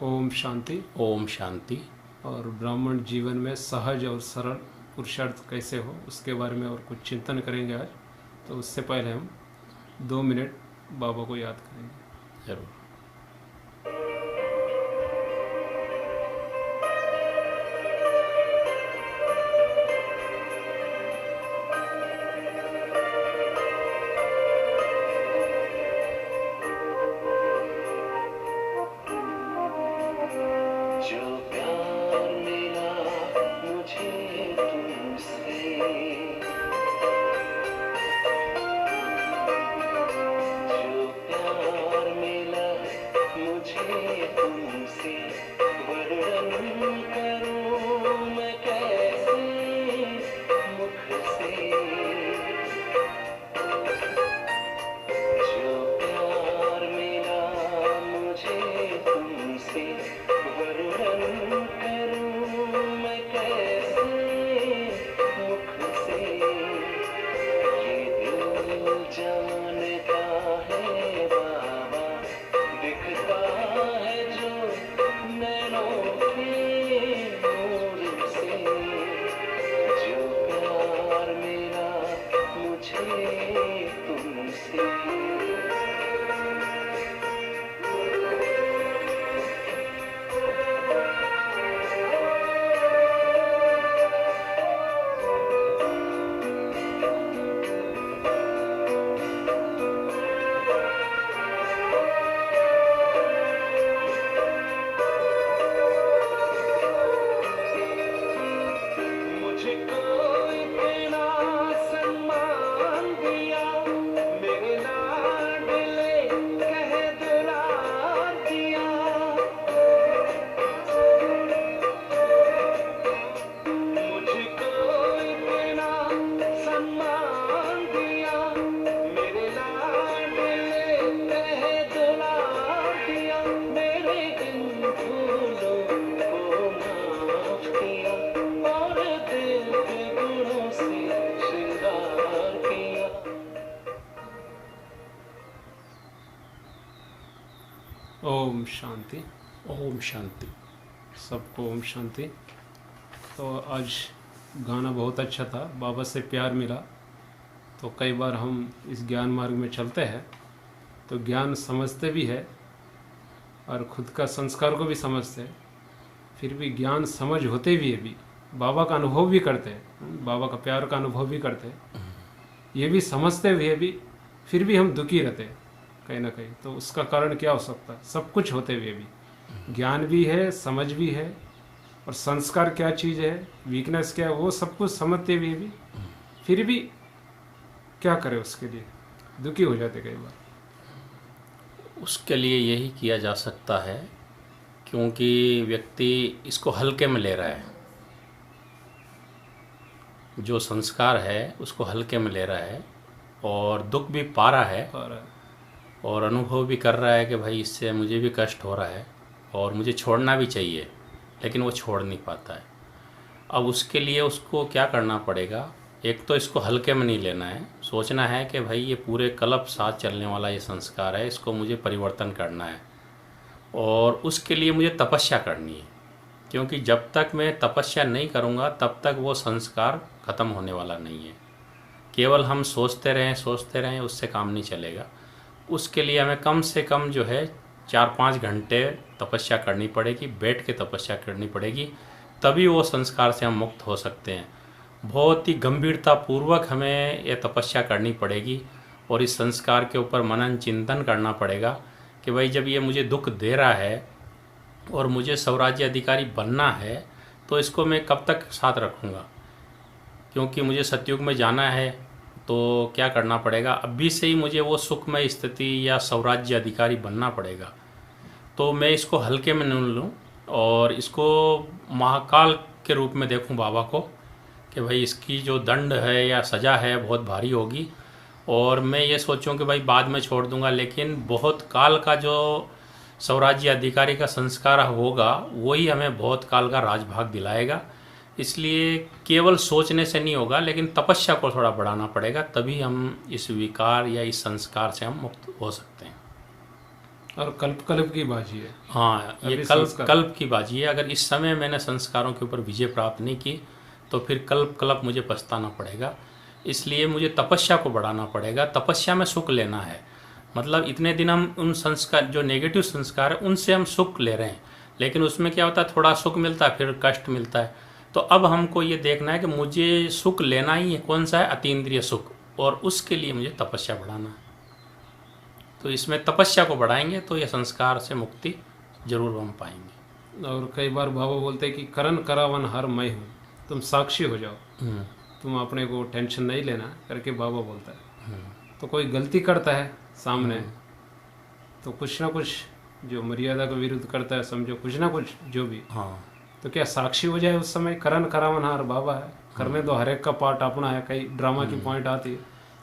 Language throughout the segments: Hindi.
ओम शांति। ओम शांति। और ब्राह्मण जीवन में सहज और सरल पुरुषार्थ कैसे हो उसके बारे में और कुछ चिंतन करेंगे आज। तो उससे पहले हम 2 मिनट बाबा को याद करेंगे। जरूर। जो प्यार मिला मुझे तुमसे, जो प्यार मिला मुझे तुमसे, वर्णन करूं मैं कैसे मुख से। जो प्यार मिला मुझे तुमसे, वर्णन करूं मैं कैसे मुख से। ये दिल जानता है बाबा, दिखता है जो नैनों के नूर से। जो प्यार मिला मुझे तुमसे। मुझको इतना सम्मान दिया, मेरे लाडले कह दुला दिया। मुझको इतना सम्मान दिया, मेरे लाडले कह दुला दिया। मेरे इन भूलों को माफ किया और दिल के गुणों से श्रृंगार किया। ओम शांति। ओम शांति। सबको ओम शांति। तो आज गाना बहुत अच्छा था, बाबा से प्यार मिला। तो कई बार हम इस ज्ञान मार्ग में चलते हैं तो ज्ञान समझते भी है और खुद का संस्कार को भी समझते हैं, फिर भी ज्ञान समझ होते भी है भी बाबा का अनुभव भी करते हैं, बाबा का प्यार का अनुभव भी करते हैं, ये भी समझते हुए भी फिर भी हम दुखी रहते हैं कहीं ना कहीं। तो उसका कारण क्या हो सकता है? सब कुछ होते हुए भी ज्ञान भी है, समझ भी है, और संस्कार क्या चीज़ है, वीकनेस क्या है, वो सब कुछ समझते हुए भी फिर भी क्या करें, उसके लिए दुखी हो जाते कई बार। उसके लिए यही किया जा सकता है, क्योंकि व्यक्ति इसको हल्के में ले रहा है, जो संस्कार है उसको हल्के में ले रहा है और दुख भी पा रहा है और अनुभव भी कर रहा है कि भाई इससे मुझे भी कष्ट हो रहा है और मुझे छोड़ना भी चाहिए, लेकिन वो छोड़ नहीं पाता है। अब उसके लिए उसको क्या करना पड़ेगा? एक तो इसको हल्के में नहीं लेना है, सोचना है कि भाई ये पूरे कल्प साथ चलने वाला ये संस्कार है, इसको मुझे परिवर्तन करना है और उसके लिए मुझे तपस्या करनी है, क्योंकि जब तक मैं तपस्या नहीं करूँगा तब तक वो संस्कार ख़त्म होने वाला नहीं है। केवल हम सोचते रहें उससे काम नहीं चलेगा। उसके लिए हमें कम से कम जो है 4-5 घंटे तपस्या करनी पड़ेगी, बैठ के तपस्या करनी पड़ेगी, तभी वो संस्कार से हम मुक्त हो सकते हैं। बहुत ही गंभीरतापूर्वक हमें ये तपस्या करनी पड़ेगी और इस संस्कार के ऊपर मनन चिंतन करना पड़ेगा कि भाई जब ये मुझे दुख दे रहा है और मुझे स्वराज्य अधिकारी बनना है तो इसको मैं कब तक साथ रखूँगा, क्योंकि मुझे सतयुग में जाना है। तो क्या करना पड़ेगा? अभी से ही मुझे वो सुखमय स्थिति या स्वराज्य अधिकारी बनना पड़ेगा। तो मैं इसको हल्के में न लूँ और इसको महाकाल के रूप में देखूं बाबा को कि भाई इसकी जो दंड है या सज़ा है बहुत भारी होगी, और मैं ये सोचूं कि भाई बाद में छोड़ दूंगा, लेकिन बहुत काल का जो स्वराज्य अधिकारी का संस्कार होगा वही हमें बहुत काल का राजभाग दिलाएगा। इसलिए केवल सोचने से नहीं होगा, लेकिन तपस्या को थोड़ा बढ़ाना पड़ेगा, तभी हम इस विकार या इस संस्कार से हम मुक्त हो सकते हैं। और कल्प कल्प की बाजी है। हाँ, ये अभी कल्प संस्कार। कल्प की बाजी है। अगर इस समय मैंने संस्कारों के ऊपर विजय प्राप्त नहीं की तो फिर कल्प कल्प मुझे पछताना पड़ेगा। इसलिए मुझे तपस्या को बढ़ाना पड़ेगा। तपस्या में सुख लेना है। मतलब इतने दिन हम उन संस्कार, जो नेगेटिव संस्कार है, उनसे हम सुख ले रहे हैं, लेकिन उसमें क्या होता है, थोड़ा सुख मिलता है फिर कष्ट मिलता है। तो अब हमको ये देखना है कि मुझे सुख लेना ही है, कौन सा है, अतीन्द्रिय सुख, और उसके लिए मुझे तपस्या बढ़ाना है। तो इसमें तपस्या को बढ़ाएंगे तो ये संस्कार से मुक्ति जरूर हम पाएंगे। और कई बार बाबा बोलते हैं कि करण करावन हर मैं हूँ, तुम साक्षी हो जाओ, तुम अपने को टेंशन नहीं लेना करके बाबा बोलता है। तो कोई गलती करता है सामने तो कुछ ना कुछ जो मर्यादा के विरुद्ध करता है, समझो कुछ ना कुछ जो भी, हाँ, तो क्या साक्षी हो जाए उस समय। करण करावन हार बाबा है, करने दो, हर एक का पार्ट अपना है। कई ड्रामा की पॉइंट आती है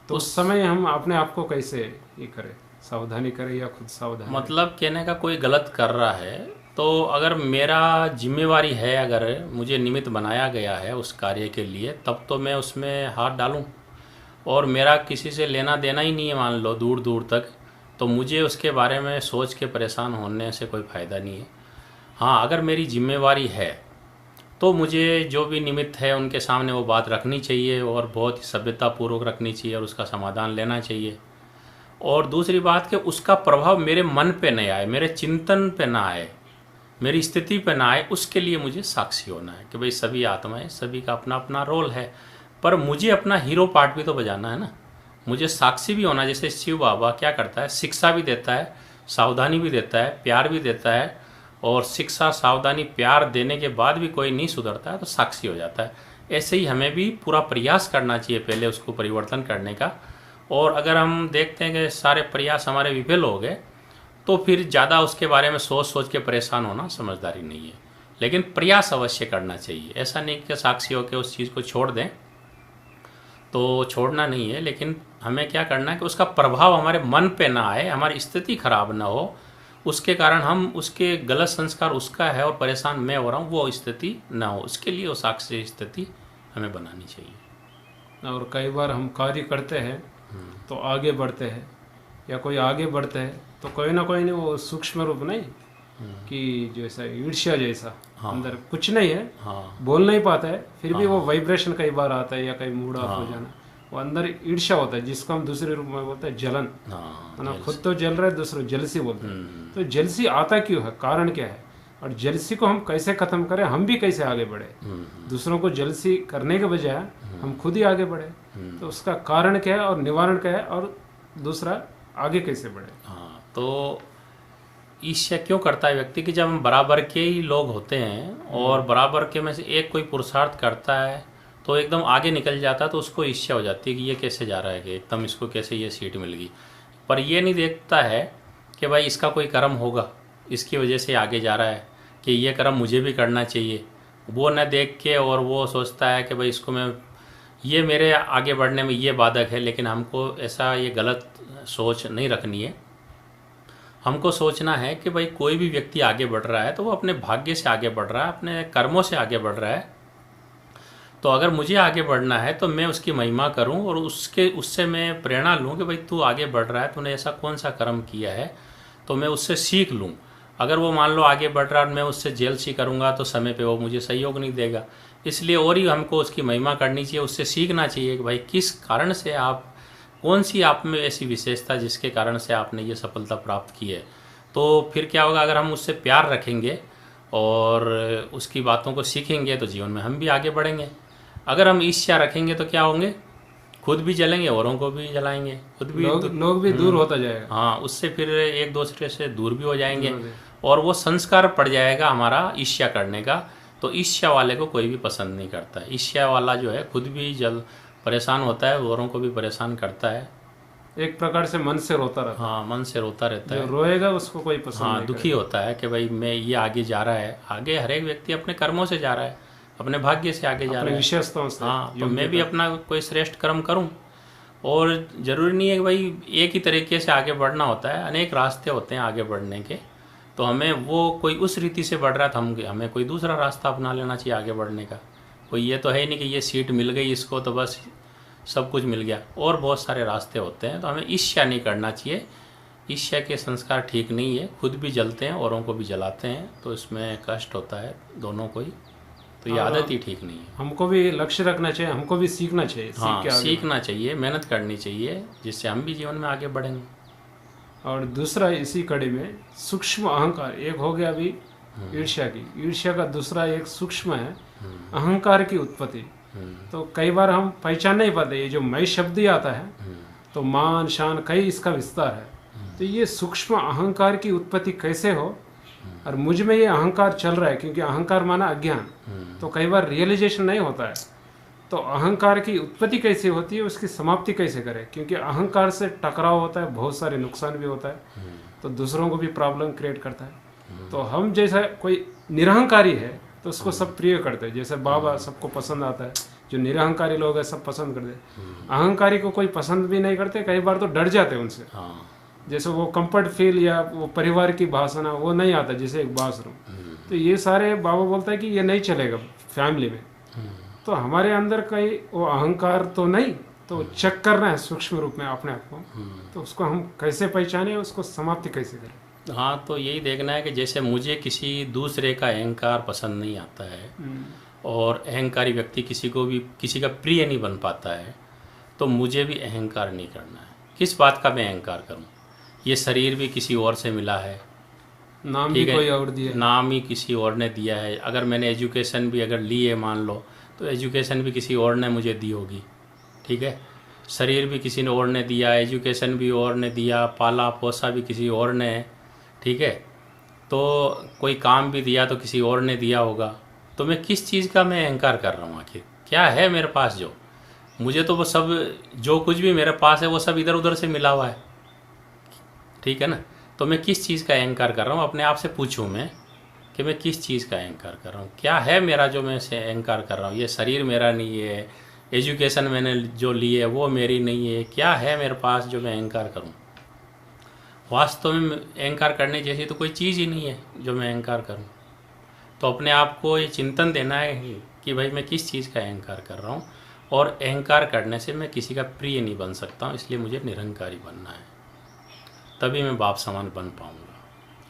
तो उस समय हम अपने आप को कैसे ये करें, सावधानी करें या खुद सावधान। मतलब कहने का कोई गलत कर रहा है तो अगर मेरा जिम्मेवारी है, अगर मुझे निमित्त बनाया गया है उस कार्य के लिए, तब तो मैं उसमें हाथ डालूं। और मेरा किसी से लेना देना ही नहीं है, मान लो दूर दूर तक, तो मुझे उसके बारे में सोच के परेशान होने से कोई फ़ायदा नहीं है। हाँ, अगर मेरी जिम्मेवारी है तो मुझे जो भी निमित्त है उनके सामने वो बात रखनी चाहिए और बहुत ही सभ्यतापूर्वक रखनी चाहिए और उसका समाधान लेना चाहिए। और दूसरी बात कि उसका प्रभाव मेरे मन पे नहीं आए, मेरे चिंतन पे ना आए, मेरी स्थिति पे ना आए, उसके लिए मुझे साक्षी होना है कि भाई सभी आत्माएं, सभी का अपना अपना रोल है, पर मुझे अपना हीरो पार्ट भी तो बजाना है ना। मुझे साक्षी भी होना। जैसे शिव बाबा क्या करता है, शिक्षा भी देता है, सावधानी भी देता है, प्यार भी देता है, और शिक्षा, सावधानी, प्यार देने के बाद भी कोई नहीं सुधरता है तो साक्षी हो जाता है। ऐसे ही हमें भी पूरा प्रयास करना चाहिए पहले उसको परिवर्तन करने का। और अगर हम देखते हैं कि सारे प्रयास हमारे विफल हो गए तो फिर ज़्यादा उसके बारे में सोच सोच के परेशान होना समझदारी नहीं है। लेकिन प्रयास अवश्य करना चाहिए। ऐसा नहीं कि साक्षी होकर उस चीज़ को छोड़ दें, तो छोड़ना नहीं है, लेकिन हमें क्या करना है कि उसका प्रभाव हमारे मन पे ना आए, हमारी स्थिति खराब ना हो, उसके कारण हम उसके गलत संस्कार उसका है और परेशान मैं हो रहा हूँ, वो स्थिति ना हो। उसके लिए वो साक्षी स्थिति हमें बनानी चाहिए। और कई बार हम कार्य करते हैं तो आगे बढ़ते हैं, या कोई आगे बढ़ते हैं तो कोई ना कोई नहीं, वो सूक्ष्म रूप नहीं कि जैसा ईर्ष्या जैसा अंदर कुछ नहीं है, बोल नहीं पाता है, फिर भी वो वाइब्रेशन कई बार आता है, या कहीं मूड ऑफ हो जाना, वो अंदर ईर्ष्या होता है, जिसको हम दूसरे रूप में बोलते हैं जलन, है ना। खुद तो जल रहे, दूसरे जलसी बोलते हैं। तो जलसी आता क्यों है, कारण क्या है, और जलसी को हम कैसे खत्म करें, हम भी कैसे आगे बढ़े। दूसरों को जलसी करने के बजाय हम खुद ही आगे बढ़े, तो उसका कारण क्या है और निवारण क्या है, और दूसरा आगे कैसे बढ़े। हाँ, तो ईर्ष्या क्यों करता है व्यक्ति कि जब हम बराबर के ही लोग होते हैं और बराबर के में से एक कोई पुरुषार्थ करता है तो एकदम आगे निकल जाता है, तो उसको ईर्ष्या हो जाती है कि ये कैसे जा रहा है, कि एकदम इसको कैसे ये सीट मिल गई। पर ये नहीं देखता है कि भाई इसका कोई कर्म होगा, इसकी वजह से आगे जा रहा है, कि ये कर्म मुझे भी करना चाहिए। वो न देख के और वो सोचता है कि भाई इसको मैं, ये मेरे आगे बढ़ने में ये बाधक है। लेकिन हमको ऐसा ये गलत सोच नहीं रखनी है। हमको सोचना है कि भाई कोई भी व्यक्ति आगे बढ़ रहा है तो वो अपने भाग्य से आगे बढ़ रहा है, अपने कर्मों से आगे बढ़ रहा है। तो अगर मुझे आगे बढ़ना है तो मैं उसकी महिमा करूं और उससे मैं प्रेरणा लूं कि भाई तू आगे बढ़ रहा है, तूने ऐसा कौन सा कर्म किया है, तो मैं उससे सीख लूं। अगर वो मान लो आगे बढ़ रहा है और मैं उससे जेलसी करूंगा तो समय पे वो मुझे सहयोग नहीं देगा। इसलिए और ही हमको उसकी महिमा करनी चाहिए, उससे सीखना चाहिए कि भाई किस कारण से आप, कौन सी आप में ऐसी विशेषता जिसके कारण से आपने ये सफलता प्राप्त की है। तो फिर क्या होगा, अगर हम उससे प्यार रखेंगे और उसकी बातों को सीखेंगे तो जीवन में हम भी आगे बढ़ेंगे। अगर हम ईर्ष्या रखेंगे तो क्या होंगे, खुद भी जलेंगे, औरों को भी जलाएंगे, खुद भी लोग भी दूर होता जाएगा। हाँ, उससे फिर एक दूसरे से दूर भी हो जाएंगे और वो संस्कार पड़ जाएगा हमारा ईर्ष्या करने का। तो ईर्ष्या वाले को कोई भी पसंद नहीं करता है। ईर्ष्या वाला जो है खुद भी परेशान होता है, औरों को भी परेशान करता है। एक प्रकार से मन से रोता रहता है। हाँ, मन से रोता रहता है, रोएगा उसको कोई पसंद हाँ, नहीं दुखी होता है कि भाई मैं ये आगे जा रहा है। आगे हर एक व्यक्ति अपने कर्मों से जा रहा है, अपने भाग्य से आगे जा रहा है, विशेषताओं से। हाँ, तो मैं भी अपना कोई श्रेष्ठ कर्म करूं। और जरूरी नहीं है कि भाई एक ही तरीके से आगे बढ़ना होता है, अनेक रास्ते होते हैं आगे बढ़ने के। तो हमें वो कोई उस रीति से बढ़ रहा था, हमें कोई दूसरा रास्ता अपना लेना चाहिए आगे बढ़ने का। कोई ये तो है ही नहीं कि ये सीट मिल गई इसको तो बस सब कुछ मिल गया, और बहुत सारे रास्ते होते हैं। तो हमें ईर्ष्या नहीं करना चाहिए, ईर्ष्या के संस्कार ठीक नहीं है, खुद भी जलते हैं औरों को भी जलाते हैं, तो इसमें कष्ट होता है दोनों को ही, तो ये आदत ही ठीक नहीं है। हमको भी लक्ष्य रखना चाहिए, हमको भी सीखना चाहिए, हाँ, सीखना चाहिए, मेहनत करनी चाहिए, जिससे हम भी जीवन में आगे बढ़ेंगे। और दूसरा इसी कड़ी में सूक्ष्म अहंकार, एक हो गया अभी ईर्ष्या की, ईर्ष्या का दूसरा एक सूक्ष्म है अहंकार की उत्पत्ति। तो कई बार हम पहचान नहीं पाते, ये जो मैं शब्द ही आता है तो मान शान कई इसका विस्तार है, तो ये सूक्ष्म अहंकार की उत्पत्ति कैसे हो, और मुझ में ये अहंकार चल रहा है, क्योंकि अहंकार माना अज्ञान, तो कई बार रियलाइजेशन नहीं होता है, तो अहंकार की उत्पत्ति कैसे होती है, उसकी समाप्ति कैसे करें, क्योंकि अहंकार से टकराव होता है, बहुत सारे नुकसान भी होता है, तो दूसरों को भी प्रॉब्लम क्रिएट करता है। तो हम जैसा कोई निरहंकारी है तो उसको सब प्रिय करते हैं, जैसे बाबा सबको पसंद आता है, जो निरहंकारी लोग हैं सब पसंद करते हैं। अहंकारी को कोई पसंद भी नहीं करते, कई बार तो डर जाते हैं उनसे, जैसे वो कंफर्ट फील या वो परिवार की भाषा वो नहीं आता, जैसे एक बाथरूम, तो ये सारे बाबा बोलता है कि ये नहीं चलेगा फैमिली में। तो हमारे अंदर कहीं वो अहंकार तो नहीं, तो चेक करना है सूक्ष्म रूप में अपने आप को, तो उसको हम कैसे पहचाने, उसको समाप्ति कैसे करें। हाँ, तो यही देखना है कि जैसे मुझे किसी दूसरे का अहंकार पसंद नहीं आता है और अहंकारी व्यक्ति किसी का प्रिय नहीं बन पाता है, तो मुझे भी अहंकार नहीं करना है। किस बात का मैं अहंकार करूं? ये शरीर भी किसी और से मिला है, नाम भी कोई और दिया, नाम ही किसी और ने दिया है। अगर मैंने एजुकेशन भी अगर ली है मान लो, तो एजुकेशन भी किसी और ने मुझे दी होगी, ठीक है। शरीर भी किसी ने और ने दिया, एजुकेशन भी और ने दिया, पाला पोसा भी किसी और ने, ठीक है। तो कोई काम भी दिया तो किसी और ने दिया होगा, तो मैं किस चीज़ का मैं अहंकार कर रहा हूँ? आखिर क्या है मेरे पास जो मुझे, तो वो सब जो कुछ भी मेरे पास है वो सब इधर उधर से मिला हुआ है, ठीक है ना। तो मैं किस चीज़ का अहंकार कर रहा हूँ? अपने आप से पूछूँ मैं कि मैं किस चीज़ का अहंकार कर रहा हूँ, क्या है मेरा जो मैं से अहंकार कर रहा हूँ। ये शरीर मेरा नहीं है, एजुकेशन मैंने जो ली है वो मेरी नहीं है, क्या है मेरे पास जो मैं अहंकार करूँ? वास्तव में अहंकार करने जैसी तो कोई चीज़ ही नहीं है जो मैं अहंकार करूं। तो अपने आप को ये चिंतन देना है कि भाई मैं किस चीज़ का अहंकार कर रहा हूं, और अहंकार करने से मैं किसी का प्रिय नहीं बन सकता हूं, इसलिए मुझे निरहंकारी बनना है, तभी मैं बाप समान बन पाऊंगा।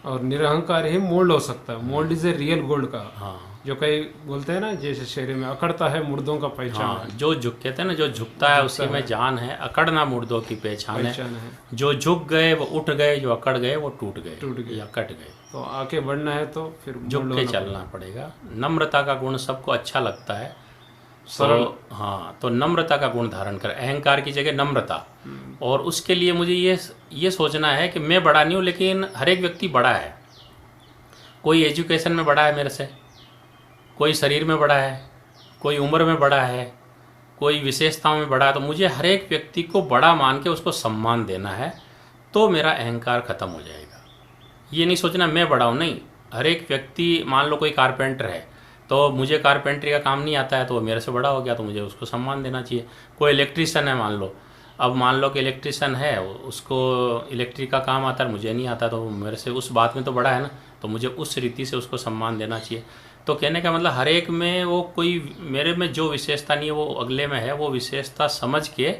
और निरहंकार ही मोल्ड हो सकता है, mould is a real gold का। हाँ, जो कई बोलते हैं ना, जैसे शरीर में अकड़ता है मुर्दों का पहचान हाँ, है। जो झुक कहते हैं ना, जो झुकता है उसी में जान है, अकड़ना मुर्दों की पहचान है। जो झुक गए वो उठ गए, जो अकड़ गए वो टूट गए या कट गए। तो आगे बढ़ना है तो फिर झुक के चलना पड़ेगा। नम्रता का गुण सबको अच्छा लगता है, सरल। हाँ, तो नम्रता का गुण धारण कर, अहंकार की जगह नम्रता। और उसके लिए मुझे ये सोचना है कि मैं बड़ा नहीं हूँ, लेकिन हर एक व्यक्ति बड़ा है। कोई एजुकेशन में बड़ा है मेरे से, कोई शरीर में बड़ा है, कोई उम्र में बड़ा है, कोई विशेषताओं में बड़ा है, तो मुझे हर एक व्यक्ति को बड़ा मान के उसको सम्मान देना है, तो मेरा अहंकार खत्म हो जाएगा। ये नहीं सोचना मैं बड़ा हूँ, नहीं। हर एक व्यक्ति, मान लो कोई कारपेंटर है, तो मुझे कारपेंटरी का काम नहीं आता है, तो वो मेरे से बड़ा हो गया, तो मुझे उसको सम्मान देना चाहिए। कोई इलेक्ट्रीशियन है मान लो, अब मान लो कि इलेक्ट्रीशियन है, उसको इलेक्ट्रिक का काम आता है, मुझे नहीं आता, तो वो मेरे से उस बात में तो बड़ा है ना, तो मुझे उस रीति से उसको सम्मान देना चाहिए। तो कहने का मतलब हर एक में वो कोई मेरे में जो विशेषता नहीं है वो अगले में है, वो विशेषता समझ के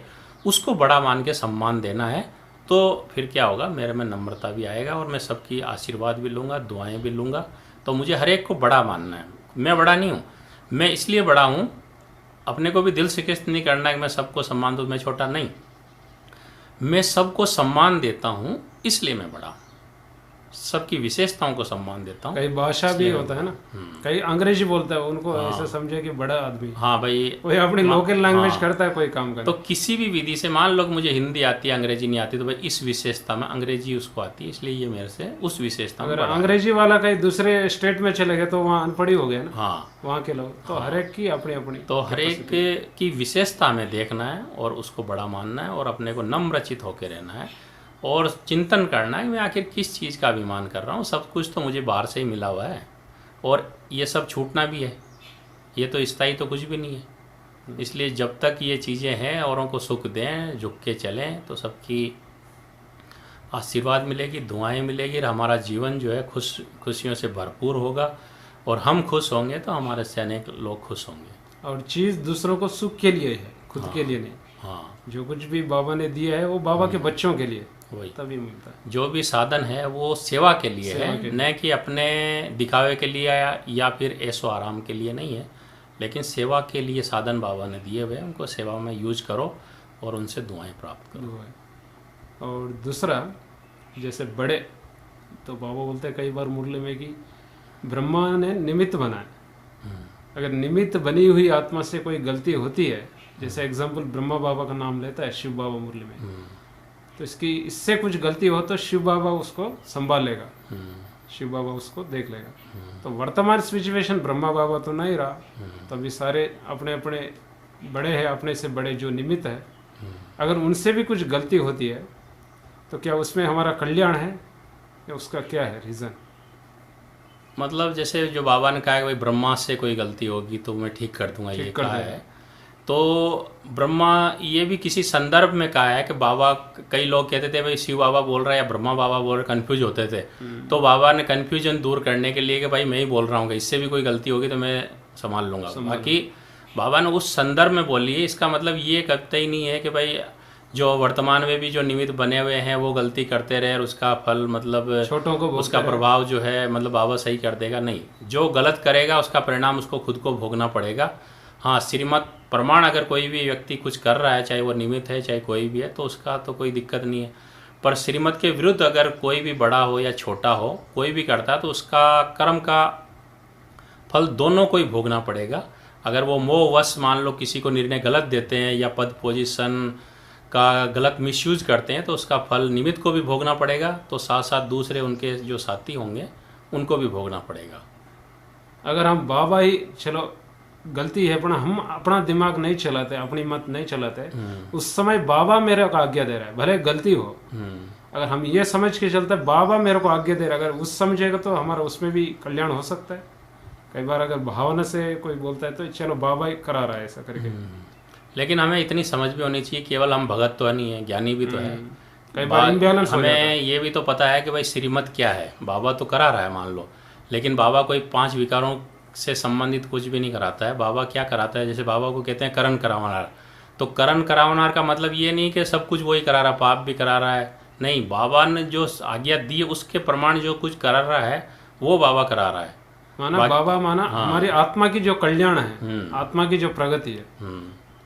उसको बड़ा मान के सम्मान देना है। तो फिर क्या होगा, मेरे में नम्रता भी आएगा और मैं सबकी आशीर्वाद भी लूँगा, दुआएं भी लूँगा। तो मुझे हर एक को बड़ा मानना है। मैं बड़ा नहीं हूँ, मैं इसलिए बड़ा हूँ, अपने को भी दिल से किस्त नहीं करना है कि मैं सबको सम्मान दूँ, मैं छोटा नहीं। मैं सबको सम्मान देता हूँ, इसलिए मैं बड़ा हूँ। सबकी विशेषताओं को सम्मान देता हूँ। कई भाषा भी होता है ना, कई अंग्रेजी बोलता है, उनको ऐसा समझे कि बड़ा आदमी। हाँ भाई, कोई अपनी लोकल लैंग्वेज करता है, कोई काम करता है। तो किसी भी विधि से, मान लो मुझे हिंदी आती है, अंग्रेजी नहीं आती, तो भाई इस विशेषता में अंग्रेजी उसको आती है, इसलिए ये मेरे से उस विशेषता में। अगर अंग्रेजी वाला कहीं दूसरे स्टेट में चले गए तो वहाँ अनपढ़ हो गया ना। हाँ, वहाँ के लोग तो हर एक की अपनी अपनी, तो हर एक की विशेषता में देखना है और उसको बड़ा मानना है और अपने को नम्रचित होकर रहना है और चिंतन करना है मैं आखिर किस चीज़ का अभिमान कर रहा हूँ। सब कुछ तो मुझे बाहर से ही मिला हुआ है और ये सब छूटना भी है, ये तो स्थायी तो कुछ भी नहीं है। इसलिए जब तक ये चीज़ें हैं, औरों को सुख दें, झुक के चलें, तो सबकी आशीर्वाद मिलेगी, दुआएं मिलेगी और हमारा जीवन जो है खुशियों से भरपूर होगा। और हम खुश होंगे तो हमारे से अनेक लोग खुश होंगे। और चीज़ दूसरों को सुख के लिए है, खुद के लिए नहीं। हाँ, जो कुछ भी बाबा ने दिया है वो बाबा के बच्चों के लिए। वही तभी मिलता है। जो भी साधन है वो सेवा के लिए सेवा है, के न कि अपने दिखावे के लिए या फिर ऐशो आराम के लिए नहीं है, लेकिन सेवा के लिए साधन बाबा ने दिए हुए हैं, उनको सेवा में यूज करो और उनसे दुआएं प्राप्त करो। वो है। और दूसरा, जैसे बड़े तो बाबा बोलते हैं कई बार मुरली में कि ब्रह्मा ने निमित्त बनाया। अगर निमित्त बनी हुई आत्मा से कोई गलती होती है, जैसे एग्जाम्पल ब्रह्मा बाबा का नाम लेता है शिव बाबा मुरली में, तो इससे कुछ गलती हो तो शिव बाबा उसको संभालेगा, शिव बाबा उसको देख लेगा। तो वर्तमान सिचुएशन ब्रह्मा बाबा तो नहीं रहा, तभी सारे अपने अपने बड़े हैं, अपने से बड़े जो निमित्त है, अगर उनसे भी कुछ गलती होती है तो क्या उसमें हमारा कल्याण है या उसका क्या है रीज़न? मतलब जैसे जो बाबा ने कहा है कि भाई ब्रह्मा से कोई गलती होगी तो मैं ठीक कर दूंगा, ये कहा है। तो ब्रह्मा ये भी किसी संदर्भ में कहा है कि बाबा, कई लोग कहते थे भाई शिव बाबा बोल रहा है या ब्रह्मा बाबा बोल रहे, कंफ्यूज होते थे। तो बाबा ने कंफ्यूजन दूर करने के लिए कि भाई मैं ही बोल रहा हूँ कि इससे भी कोई गलती होगी तो मैं संभाल लूँगा। बाकी बाबा ने उस संदर्भ में बोली है, इसका मतलब ये कतई नहीं है कि भाई जो वर्तमान में भी जो निमित्त बने हुए हैं वो गलती करते रहे और उसका फल मतलब छोटों को उसका प्रभाव जो है मतलब बाबा सही कर देगा, नहीं। जो गलत करेगा उसका परिणाम उसको खुद को भोगना पड़ेगा। हाँ, श्रीमत प्रमाण अगर कोई भी व्यक्ति कुछ कर रहा है, चाहे वो निमित्त है चाहे कोई भी है, तो उसका तो कोई दिक्कत नहीं है। पर श्रीमत के विरुद्ध अगर कोई भी बड़ा हो या छोटा हो, कोई भी करता है तो उसका कर्म का फल दोनों को ही भोगना पड़ेगा। अगर वो मोहवश मान लो किसी को निर्णय गलत देते हैं या पद पोजीशन का गलत मिसयूज करते हैं तो उसका फल निमित्त को भी भोगना पड़ेगा, तो साथ साथ दूसरे उनके जो साथी होंगे उनको भी भोगना पड़ेगा। अगर हम बाबा ही, चलो गलती है पर हम अपना दिमाग नहीं चलाते, अपनी मत नहीं चलाते, उस समय बाबा मेरे को आज्ञा दे रहा है, भले गलती हो, अगर हम ये समझ के चलते बाबा मेरे को आज्ञा दे रहा है, अगर उस समझेगा तो हमारा उसमें भी कल्याण हो सकता है। कई बार अगर भावना से कोई बोलता है तो चलो बाबा ही करा रहा है ऐसा करके, लेकिन हमें इतनी समझ भी होनी चाहिए, केवल हम भगत तो नहीं है, ज्ञानी भी तो है। कई बार इम्बैलेंस हो जाता है। हमें ये भी तो पता है कि भाई श्रीमत क्या है, बाबा तो करा रहा है मान लो, लेकिन बाबा कोई 5 विकारों से संबंधित कुछ भी नहीं कराता है। बाबा क्या कराता है, जैसे बाबा को कहते हैं करण करावनार, तो करण करावनार का मतलब ये नहीं कि सब कुछ वही करा रहा, पाप भी करा रहा है, नहीं। बाबा ने जो आज्ञा दी है उसके प्रमाण जो कुछ करा रहा है वो बाबा करा रहा है। माना बाबा माना हमारी आत्मा की जो कल्याण है, आत्मा की जो प्रगति है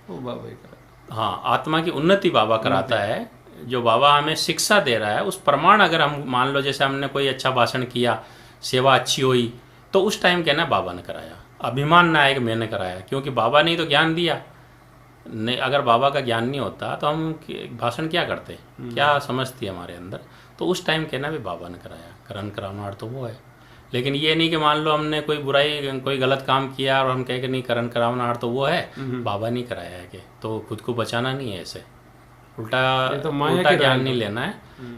वो बाबा ही करा। हाँ, आत्मा की उन्नति बाबा कराता है। जो बाबा हमें शिक्षा दे रहा है उस प्रमाण अगर हम मान लो, जैसे हमने कोई अच्छा भाषण किया, सेवा अच्छी हुई, तो उस टाइम कहना बाबा ने कराया, अभिमान ना आए कि मैंने कराया, क्योंकि बाबा ने ही तो ज्ञान दिया। नहीं, अगर बाबा का ज्ञान नहीं होता तो हम भाषण क्या करते, क्या समझती हमारे अंदर, तो उस टाइम कहना भी बाबा ने कराया, करण करावनार तो वो है। लेकिन ये नहीं कि मान लो हमने कोई बुराई, कोई गलत काम किया और हम कहे कि नहीं करण करावनार तो वो है, बाबा नहीं कराया है, कि तो खुद को बचाना नहीं है, ऐसे उल्टा ज्ञान नहीं लेना है।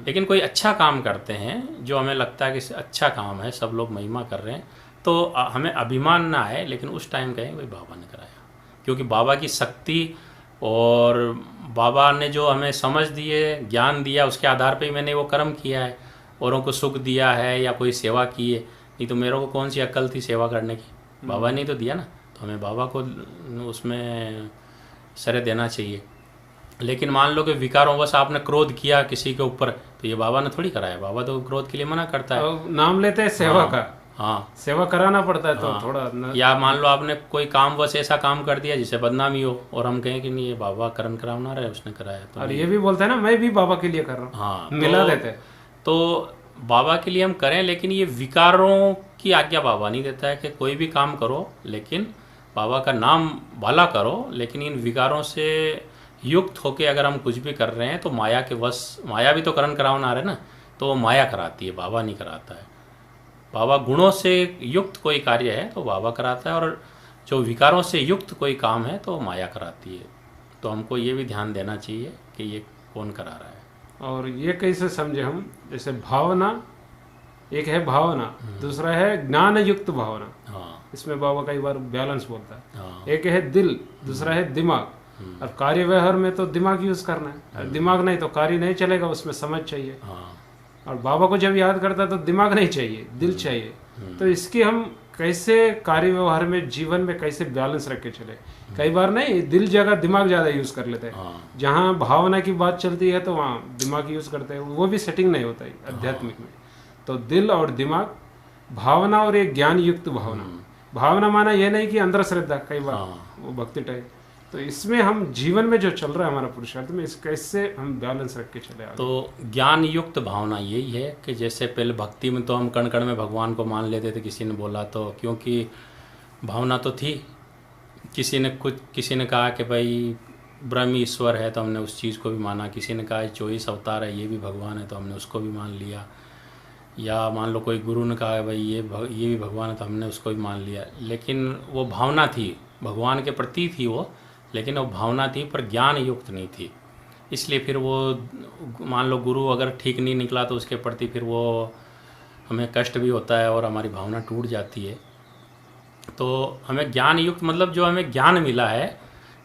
लेकिन कोई अच्छा काम करते हैं जो हमें लगता है कि अच्छा काम है, सब लोग महिमा कर रहे हैं, तो हमें अभिमान ना आए, लेकिन उस टाइम कहें भाई बाबा ने कराया, क्योंकि बाबा की शक्ति और बाबा ने जो हमें समझ दी है, ज्ञान दिया, उसके आधार पे ही मैंने वो कर्म किया है, औरों को सुख दिया है या कोई सेवा की है। नहीं तो मेरे को कौन सी अक्ल थी सेवा करने की, बाबा ने तो दिया ना, तो हमें बाबा को उसमें श्रेय देना चाहिए। लेकिन मान लो कि विकारों बस आपने क्रोध किया किसी के ऊपर, तो ये बाबा ने थोड़ी कराया, बाबा तो क्रोध के लिए मना करता है। नाम लेते हैं सेवा का, हाँ, सेवा कराना पड़ता है, तो थोड़ा या मान लो आपने कोई काम बस ऐसा काम कर दिया जिसे बदनामी हो, और हम कहें कि नहीं ये बाबा करण करावना रहे, उसने कराया, तो और ये भी बोलते हैं ना मैं भी बाबा के लिए कर रहा हूँ, हाँ, मिला देते हैं। तो बाबा के लिए हम करें, लेकिन ये विकारों की आज्ञा बाबा नहीं देता है कि कोई भी काम करो लेकिन बाबा का नाम भला करो, लेकिन इन विकारों से युक्त होके अगर हम कुछ भी कर रहे हैं तो माया के वश, माया भी तो करण करावना आ रहा है ना, तो वो माया कराती है, बाबा नहीं कराता है। बाबा गुणों से युक्त कोई कार्य है तो बाबा कराता है, और जो विकारों से युक्त कोई काम है तो माया कराती है। तो हमको ये भी ध्यान देना चाहिए कि ये कौन करा रहा है। और ये कैसे समझे हम, जैसे भावना, एक है भावना, दूसरा है ज्ञान युक्त भावना। हाँ, इसमें बाबा कई बार बैलेंस बोलता है। हाँ, एक है दिल, दूसरा है दिमाग। और कार्य व्यवहार में तो दिमाग यूज करना है, और दिमाग नहीं तो कार्य नहीं चलेगा, उसमें समझ चाहिए। हाँ, और बाबा को जब याद करता है तो दिमाग नहीं चाहिए, दिल चाहिए। तो इसकी हम कैसे कार्य व्यवहार में जीवन में कैसे बैलेंस रख के चले। कई बार नहीं, दिल जगह दिमाग ज़्यादा यूज़ कर लेते हैं। हाँ। जहाँ भावना की बात चलती है तो वहाँ दिमाग यूज़ करते हैं, वो भी सेटिंग नहीं होता है आध्यात्मिक में। तो दिल और दिमाग, भावना और एक ज्ञान युक्त भावना। भावना माना ये नहीं कि अंदर श्रद्धा, कई बार वो भक्ति टाइप। तो इसमें हम जीवन में जो चल रहा है हमारा पुरुषार्थ में, इस कैसे हम बैलेंस रख के चले आगे। तो ज्ञान युक्त भावना यही है कि जैसे पहले भक्ति में तो हम कण कण में भगवान को मान लेते थे, किसी ने बोला तो, क्योंकि भावना तो थी। किसी ने कहा कि भाई ब्रह्म ईश्वर है तो हमने उस चीज़ को भी माना। किसी ने कहा 24 अवतार है, ये भी भगवान है तो हमने उसको भी मान लिया। या मान लो कोई गुरु ने कहा भाई ये भी भगवान है तो हमने उसको भी मान लिया। लेकिन वो भावना थी, भगवान के प्रति थी वो, लेकिन वो भावना थी पर ज्ञान युक्त नहीं थी। इसलिए फिर वो मान लो गुरु अगर ठीक नहीं निकला तो उसके प्रति फिर वो हमें कष्ट भी होता है और हमारी भावना टूट जाती है। तो हमें ज्ञान युक्त मतलब जो हमें ज्ञान मिला है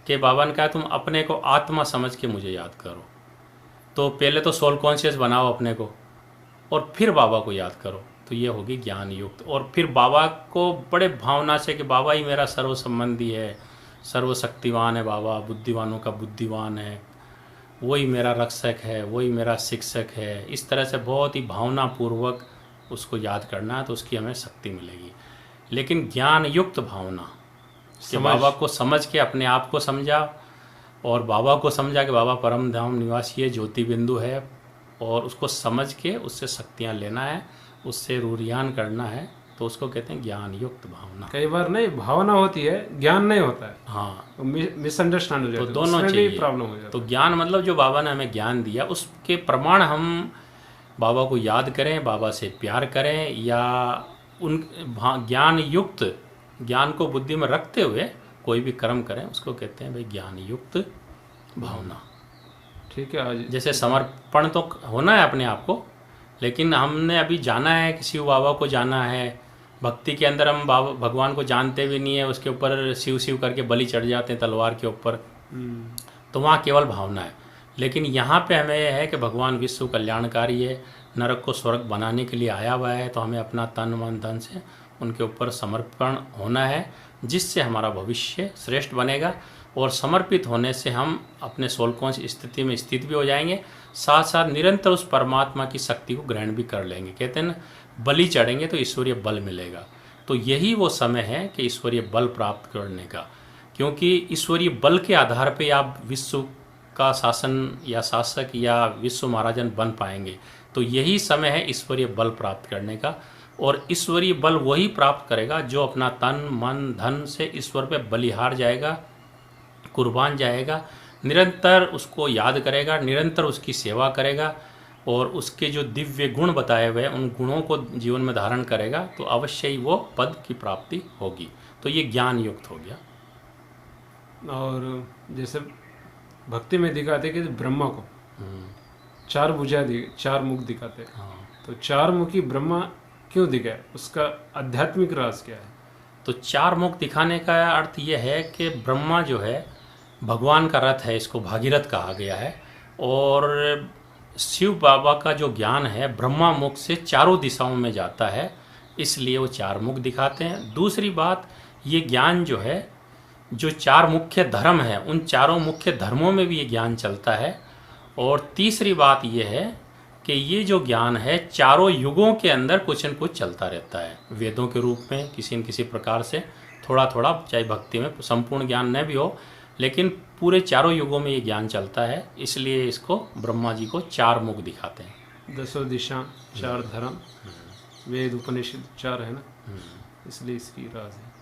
कि बाबा ने कहा तुम अपने को आत्मा समझ के मुझे याद करो। तो पहले तो सोल कॉन्शियस बनाओ अपने को और फिर बाबा को याद करो, तो ये होगी ज्ञान युक्त। और फिर बाबा को बड़े भावना से कि बाबा ही मेरा सर्व संबंधी है, सर्वशक्तिवान है बाबा, बुद्धिवानों का बुद्धिवान है, वही मेरा रक्षक है, वही मेरा शिक्षक है। इस तरह से बहुत ही भावनापूर्वक उसको याद करना है तो उसकी हमें शक्ति मिलेगी। लेकिन ज्ञान युक्त भावना कि बाबा को समझ के अपने आप को समझा और बाबा को समझा कि बाबा परम धाम निवासी है, ज्योति बिंदु है, और उसको समझ के उससे शक्तियाँ लेना है, उससे रूरियान करना है, तो उसको कहते हैं ज्ञान युक्त भावना। कई बार नहीं, भावना होती है, ज्ञान नहीं होता है। हाँ, मिसअंडरस्टैंड हो जाता है, तो दोनों चाहिए। प्रॉब्लम हो जाता तो ज्ञान मतलब जो बाबा ने हमें ज्ञान दिया उसके प्रमाण हम बाबा को याद करें, बाबा से प्यार करें, या उन ज्ञान युक्त ज्ञान को बुद्धि में रखते हुए कोई भी कर्म करें, उसको कहते हैं भाई ज्ञान युक्त भावना। ठीक है। आज जैसे समर्पण तो होना है अपने आप को, लेकिन हमने अभी जाना है, किसी बाबा को जाना है। भक्ति के अंदर हम बाबा भगवान को जानते भी नहीं है, उसके ऊपर शिव शिव करके बलि चढ़ जाते हैं तलवार के ऊपर, तो वहाँ केवल भावना है। लेकिन यहाँ पे हमें यह है कि भगवान विश्व कल्याणकारी है, नरक को स्वर्ग बनाने के लिए आया हुआ है, तो हमें अपना तन मन धन से उनके ऊपर समर्पण होना है, जिससे हमारा भविष्य श्रेष्ठ बनेगा। और समर्पित होने से हम अपने सोल कॉन्स स्थिति में स्थित भी हो जाएंगे, साथ साथ निरंतर उस परमात्मा की शक्ति को ग्रहण भी कर लेंगे। कहते हैं ना, बलि चढ़ेंगे तो ईश्वरीय बल मिलेगा। तो यही वो समय है कि ईश्वरीय बल प्राप्त करने का, क्योंकि ईश्वरीय बल के आधार पे आप विश्व का शासन या शासक या विश्व महाराजन बन पाएंगे। तो यही समय है ईश्वरीय बल प्राप्त करने का। और ईश्वरीय बल वही प्राप्त करेगा जो अपना तन मन धन से ईश्वर पे बलिहार जाएगा, कुर्बान जाएगा, निरंतर उसको याद करेगा, निरंतर उसकी सेवा करेगा और उसके जो दिव्य गुण बताए हुए उन गुणों को जीवन में धारण करेगा, तो अवश्य ही वो पद की प्राप्ति होगी। तो ये ज्ञान युक्त हो गया। और जैसे भक्ति में दिखाते कि ब्रह्मा को चार भुजा चार मुख दिखाते, तो चार मुखी ब्रह्मा क्यों दिखा है, उसका आध्यात्मिक राज क्या है? तो चार मुख दिखाने का अर्थ ये है कि ब्रह्मा जो है भगवान का रथ है, इसको भागीरथ कहा गया है। और शिव बाबा का जो ज्ञान है ब्रह्मा मुख से चारों दिशाओं में जाता है, इसलिए वो चार मुख दिखाते हैं। दूसरी बात, ये ज्ञान जो है, जो चार मुख्य धर्म है उन चारों मुख्य धर्मों में भी ये ज्ञान चलता है। और तीसरी बात ये है कि ये जो ज्ञान है चारों युगों के अंदर कुछ न कुछ चलता रहता है, वेदों के रूप में किसी न किसी प्रकार से थोड़ा थोड़ा, चाहे भक्ति में संपूर्ण ज्ञान न भी हो, लेकिन पूरे चारों युगों में ये ज्ञान चलता है। इसलिए इसको ब्रह्मा जी को चार मुख दिखाते हैं। दसों दिशा, चार धर्म, वेद उपनिषद चार है ना, इसलिए इसकी राज है।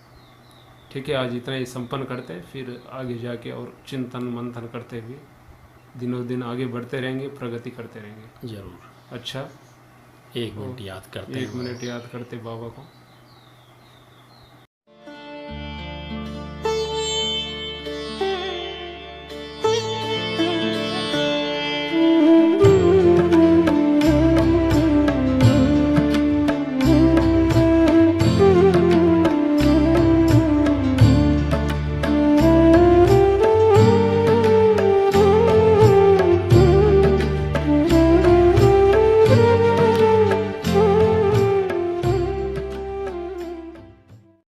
ठीक है, आज इतना ही संपन्न करते हैं, फिर आगे जाके और चिंतन मंथन करते हुए दिनों दिन आगे बढ़ते रहेंगे, प्रगति करते रहेंगे। जरूर। अच्छा, 1 मिनट याद करते हैं। 1 मिनट याद करते बाबा को।